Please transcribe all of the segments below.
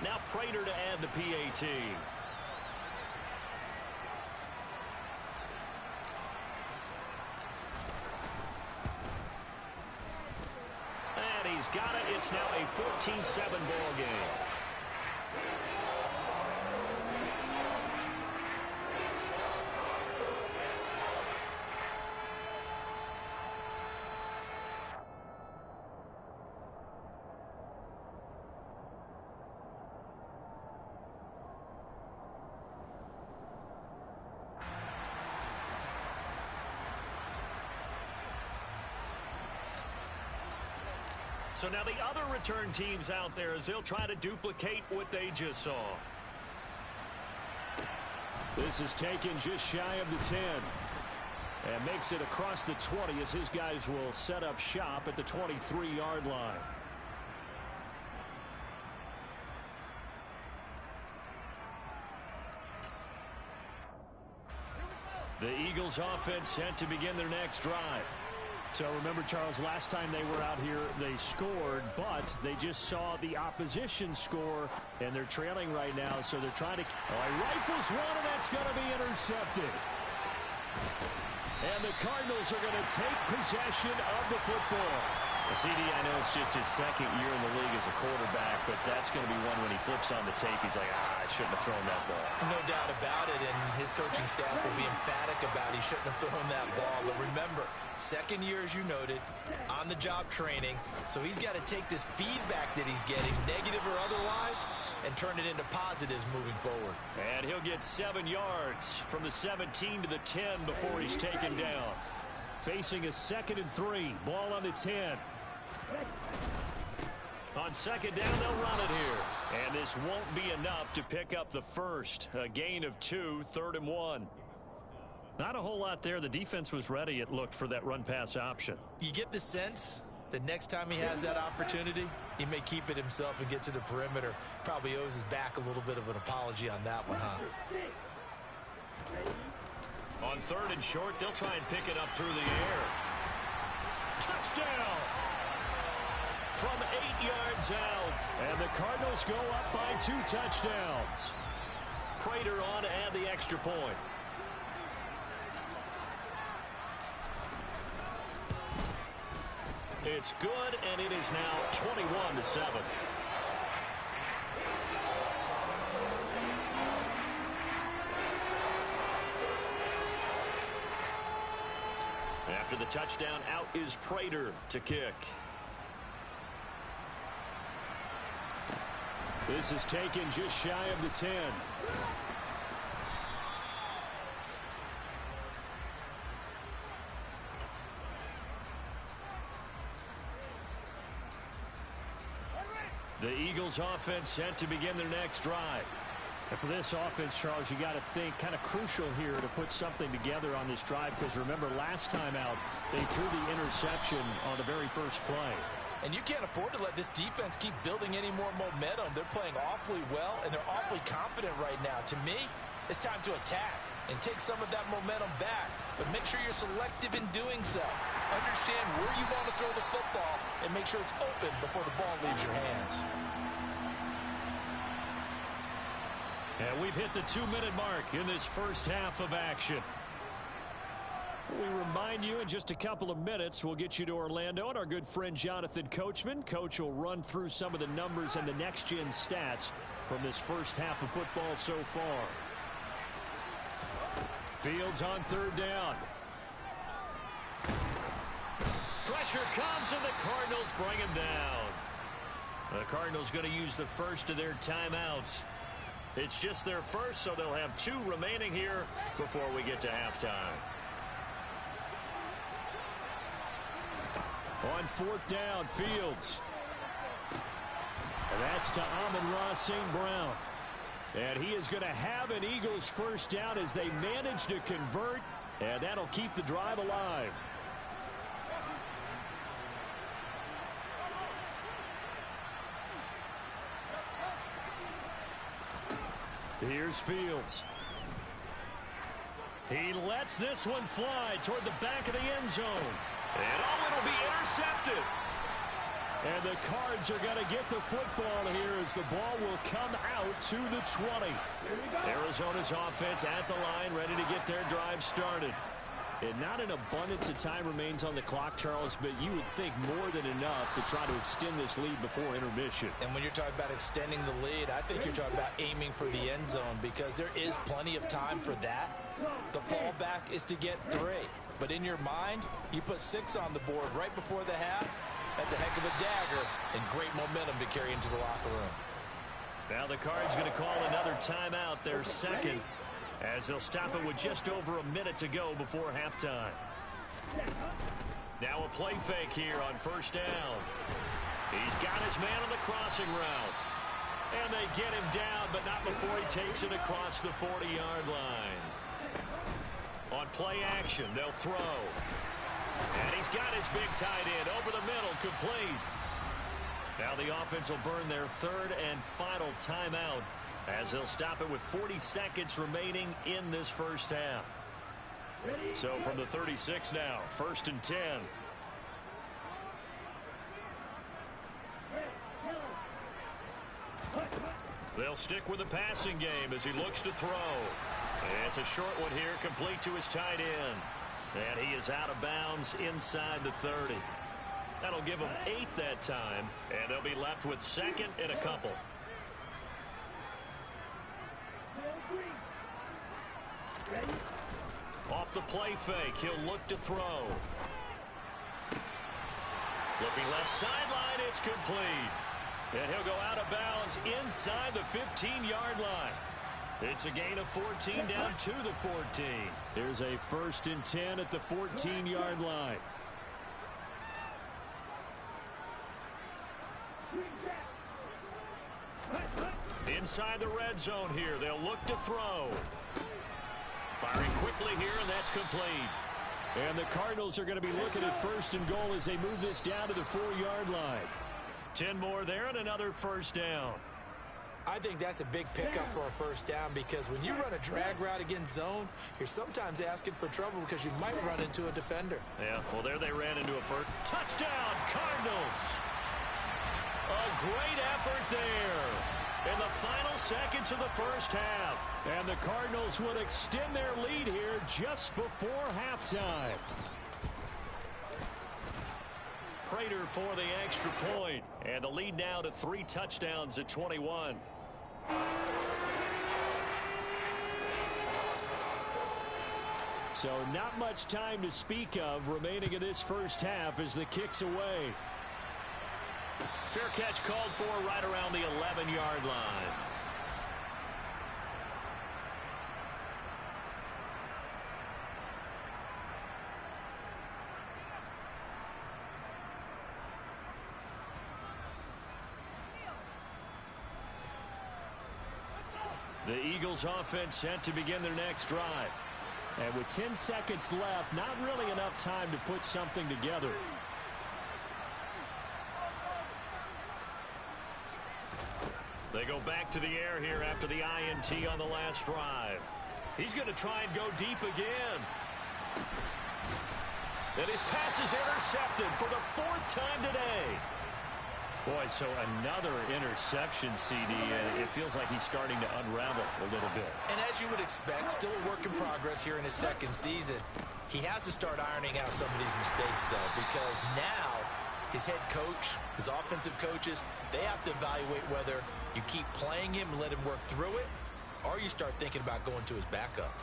Now Prater to add the PAT. And he's got it. It's now a 14-7 ball game. So now the other return teams out there as they'll try to duplicate what they just saw. This is taken just shy of the 10. And makes it across the 20 as his guys will set up shop at the 23-yard line. The Eagles offense set to begin their next drive. So remember, Charles, last time they were out here, they scored, but they just saw the opposition score, and they're trailing right now, so they're trying to... rifles one, and that's going to be intercepted. And the Cardinals are going to take possession of the football. CD, I know it's just his second year in the league as a quarterback, but that's going to be one when he flips on the tape. He's like, I shouldn't have thrown that ball. No doubt about it, and his coaching staff will be emphatic about he shouldn't have thrown that ball. But remember, second year, as you noted, on-the-job training, so he's got to take this feedback that he's getting, negative or otherwise, and turn it into positives moving forward. And he'll get 7 yards from the 17 to the 10 before he's taken down. Facing a 2nd and 3, ball on the 10. On second down, they'll run it here. And this won't be enough to pick up the first. A gain of 2, 3rd and 1. Not a whole lot there. The defense was ready, it looked, for that run-pass option. You get the sense that next time he has that opportunity, he may keep it himself and get to the perimeter. Probably owes his back a little bit of an apology on that one, huh? On 3rd and short, they'll try and pick it up through the air. Touchdown! From 8 yards out. And the Cardinals go up by 2 touchdowns. Prater on to add the extra point. It's good, and it is now 21-7. After the touchdown, out is Prater to kick. This is taken just shy of the 10. The Eagles offense set to begin their next drive. And for this offense, Charles, you got to think kind of crucial here to put something together on this drive, because remember last time out they threw the interception on the very first play. And you can't afford to let this defense keep building any more momentum. They're playing awfully well, and they're awfully confident right now. To me, it's time to attack and take some of that momentum back. But make sure you're selective in doing so. Understand where you want to throw the football and make sure it's open before the ball leaves your hands. And we've hit the 2-minute mark in this first half of action. We remind you in just a couple of minutes we'll get you to Orlando and our good friend Jonathan Coachman. Coach will run through some of the numbers and the next-gen stats from this first half of football so far. Fields on 3rd down. Pressure comes and the Cardinals bring him down. The Cardinals going to use the first of their timeouts. It's just their first, so they'll have 2 remaining here before we get to halftime. On 4th down, Fields. And that's to Amon-Ra St. Brown. And he is going to have an Eagles first down as they manage to convert, and that'll keep the drive alive. Here's Fields. He lets this one fly toward the back of the end zone. And it'll be intercepted. And the Cards are going to get the football here as the ball will come out to the 20. Arizona's offense at the line, ready to get their drive started. And not an abundance of time remains on the clock, Charles, but you would think more than enough to try to extend this lead before intermission. And when you're talking about extending the lead, I think you're talking about aiming for the end zone because there is plenty of time for that. The fallback is to get 3. But in your mind, you put 6 on the board right before the half. That's a heck of a dagger and great momentum to carry into the locker room. Now the Cards going to call another timeout, their second, as they'll stop it with just over a minute to go before halftime. Now a play fake here on first down. He's got his man on the crossing route. And they get him down, but not before he takes it across the 40-yard line. On play action, they'll throw. And he's got his big tight end over the middle, complete. Now the offense will burn their third and final timeout as they'll stop it with 40 seconds remaining in this first half. So from the 36 now, 1st and 10. They'll stick with the passing game as he looks to throw. It's a short one here, complete to his tight end. And he is out of bounds inside the 30. That'll give them 8 that time, and they'll be left with 2nd and a couple. Off the play fake, he'll look to throw. Looking left sideline, it's complete. And he'll go out of bounds inside the 15-yard line. It's a gain of 14 down to the 14. There's a 1st and 10 at the 14-yard line. Inside the red zone here, they'll look to throw. Firing quickly here, and that's complete. And the Cardinals are going to be looking at 1st and goal as they move this down to the 4-yard line. 10 more there and another first down. I think that's a big pickup for a first down because when you run a drag route against zone, you're sometimes asking for trouble because you might run into a defender. Yeah, well, there they ran into a first. Touchdown, Cardinals! A great effort there in the final seconds of the first half. And the Cardinals would extend their lead here just before halftime. Prater for the extra point. And the lead now to 3 touchdowns at 21. So not much time to speak of remaining in this first half as the kick's away. Fair catch called for right around the 11-yard line. The Eagles offense set to begin their next drive. And with 10 seconds left, not really enough time to put something together. They go back to the air here after the INT on the last drive. He's going to try and go deep again. And his pass is intercepted for the 4th time today. Boy, so another interception, CD. It feels like he's starting to unravel a little bit. And as you would expect, still a work in progress here in his 2nd season. He has to start ironing out some of these mistakes, though, because now his head coach, his offensive coaches, they have to evaluate whether you keep playing him and let him work through it, or you start thinking about going to his backup.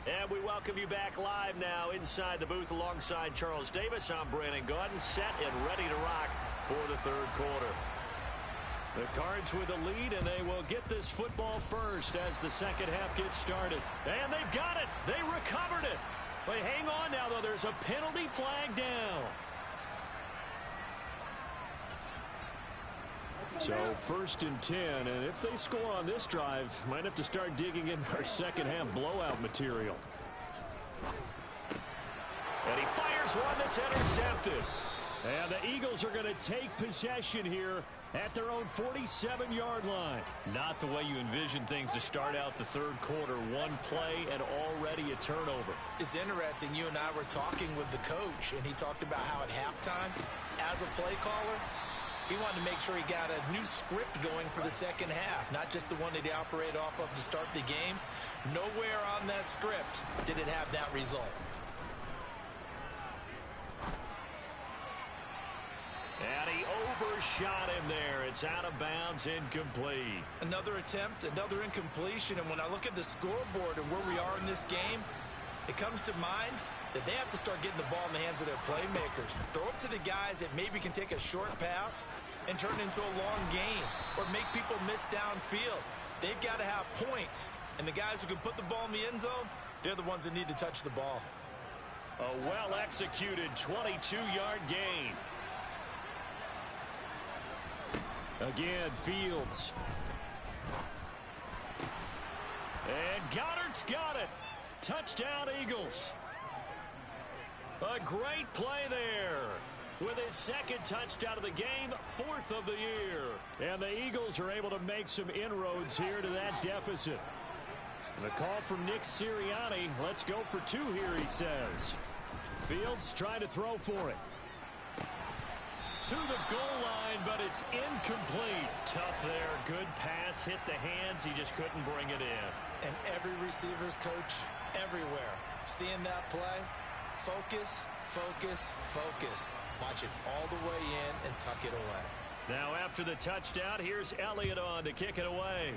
And we welcome you back live now inside the booth alongside Charles Davis. I'm Brandon Gaudin, set and ready to rock for the 3rd quarter. The Cards with the lead, and they will get this football first as the 2nd half gets started. And they've got it. They recovered it. But hang on now, though. There's a penalty flag down. So 1st and 10, and if they score on this drive, might have to start digging in our 2nd half blowout material. And he fires one that's intercepted. And the Eagles are going to take possession here at their own 47-yard line. Not the way you envision things to start out the third quarter. One play and already a turnover. It's interesting. You and I were talking with the coach, and he talked about how at halftime, as a play caller, he wanted to make sure he got a new script going for the second half, not just the one that he operated off of to start the game. Nowhere on that script did it have that result. And he overshot him there. It's out of bounds, incomplete. Another attempt, another incompletion. And when I look at the scoreboard and where we are in this game, it comes to mind that they have to start getting the ball in the hands of their playmakers. Throw it to the guys that maybe can take a short pass and turn it into a long gain or make people miss downfield. They've got to have points. And the guys who can put the ball in the end zone, they're the ones that need to touch the ball. A well-executed 22-yard gain. Again, Fields. And Goddard's got it. Touchdown, Eagles. A great play there. With his second touchdown of the game, fourth of the year. And the Eagles are able to make some inroads here to that deficit. The call from Nick Sirianni. Let's go for two here, he says. Fields trying to throw for it. To the goal line, but it's incomplete. Tough there. Good pass. Hit the hands. He just couldn't bring it in. And every receiver's coach everywhere. Seeing that play, focus, focus, focus. Watch it all the way in and tuck it away. Now after the touchdown, here's Elliott on to kick it away.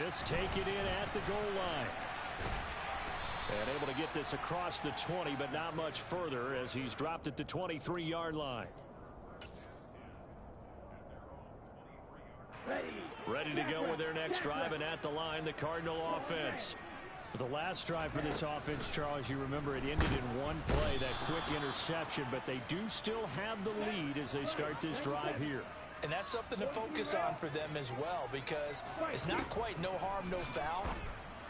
This taken in at the goal line. And able to get this across the 20, but not much further as he's dropped at the 23-yard line. Ready to go with their next drive, and at the line, the Cardinal offense. The last drive for this offense, Charles, you remember it ended in one play, that quick interception, but they do still have the lead as they start this drive here. And that's something to focus on for them as well, because it's not quite no harm, no foul,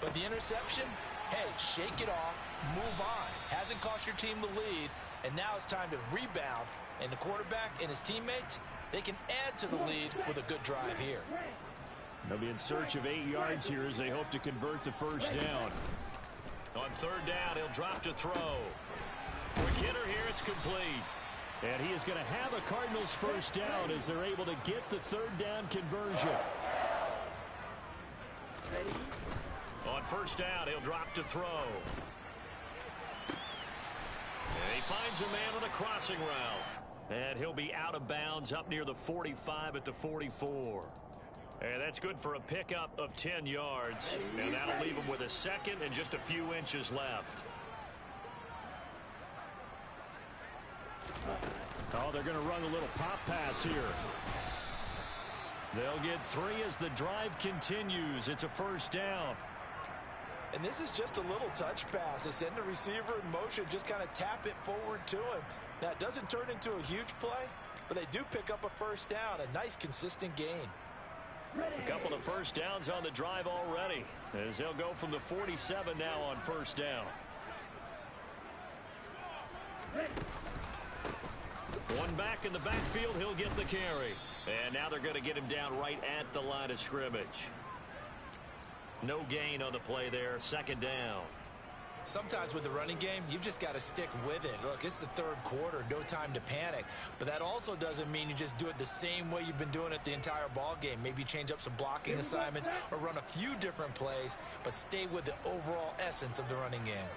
but the interception, hey, shake it off, move on. Hasn't cost your team the lead, and now it's time to rebound. And the quarterback and his teammates, they can add to the lead with a good drive here. They'll be in search of 8 yards here as they hope to convert the first down. On third down, he'll drop to throw. Quick hitter here, it's complete. And he is going to have a Cardinals first down as they're able to get the third down conversion. On first down, he'll drop to throw. And he finds a man on a crossing route. And he'll be out of bounds up near the 45 at the 44. And that's good for a pickup of 10 yards. And that'll leave him with a second and just a few inches left. Oh, they're going to run a little pop pass here. They'll get 3 as the drive continues. It's a first down. And this is just a little touch pass. They send the receiver in motion, just kind of tap it forward to him. Now, it doesn't turn into a huge play, but they do pick up a first down. A nice, consistent gain. A couple of first downs on the drive already, as they'll go from the 47 now on first down. One back in the backfield, he'll get the carry. And now they're going to get him down right at the line of scrimmage. No gain on the play there, second down. Sometimes with the running game, you've just got to stick with it. Look, it's the third quarter, no time to panic. But that also doesn't mean you just do it the same way you've been doing it the entire ball game. Maybe change up some blocking assignments or run a few different plays, but stay with the overall essence of the running game.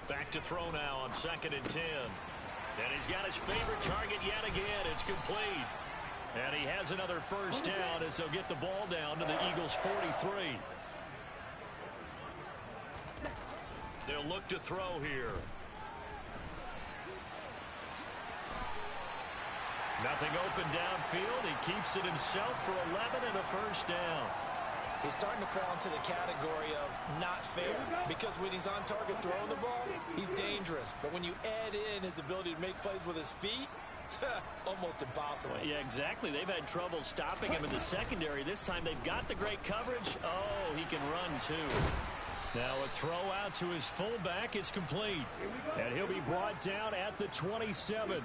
Back to throw now on 2nd and 10. And he's got his favorite target yet again. It's complete. And he has another first down as they'll get the ball down to the Eagles' 43. They'll look to throw here. Nothing open downfield. He keeps it himself for 11 and a first down. He's starting to fall into the category of not fair, because when he's on target throwing the ball, he's dangerous. But when you add in his ability to make plays with his feet, almost impossible. Yeah, exactly. They've had trouble stopping him in the secondary. This time they've got the great coverage. Oh, he can run too. Now a throw out to his fullback is complete. And he'll be brought down at the 27.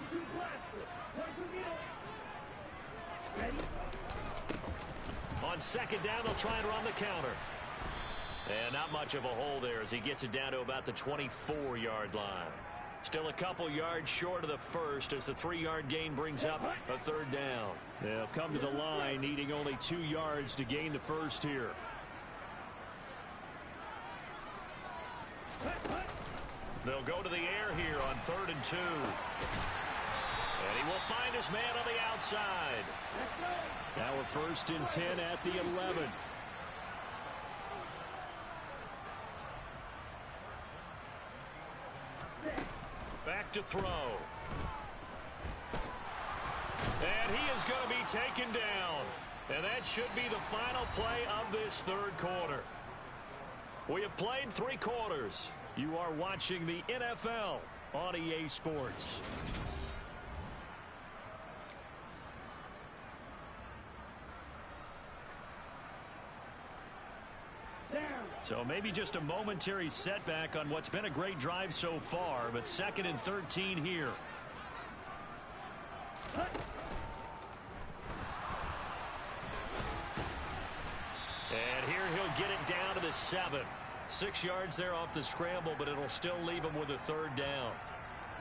On second down, they'll try and run the counter. And not much of a hole there as he gets it down to about the 24-yard line. Still a couple yards short of the first as the 3-yard gain brings up a third down. They'll come to the line needing only 2 yards to gain the first here. They'll go to the air here on 3rd and 2. And he will find his man on the outside. Now a 1st and 10 at the 11. Back to throw. And he is going to be taken down. And that should be the final play of this 3rd quarter. We have played 3 quarters. You are watching the NFL on EA Sports. So maybe just a momentary setback on what's been a great drive so far, but 2nd and 13 here. And here he'll get it down to the 7. 6 yards there off the scramble, but it'll still leave him with a 3rd down.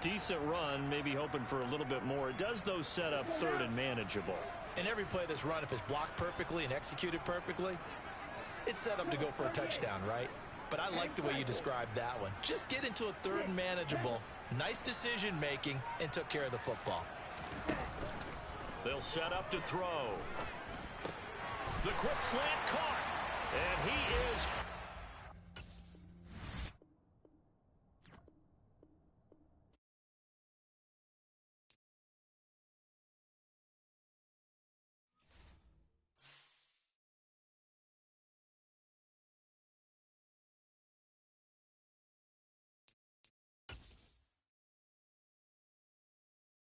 Decent run, maybe hoping for a little bit more. It does, though, set up 3rd and manageable. In every play of this run, if it's blocked perfectly and executed perfectly, it's set up to go for a touchdown, right? But I like the way you described that one. Just get into a 3rd and manageable, nice decision-making, and took care of the football. They'll set up to throw. The quick slant caught. And he is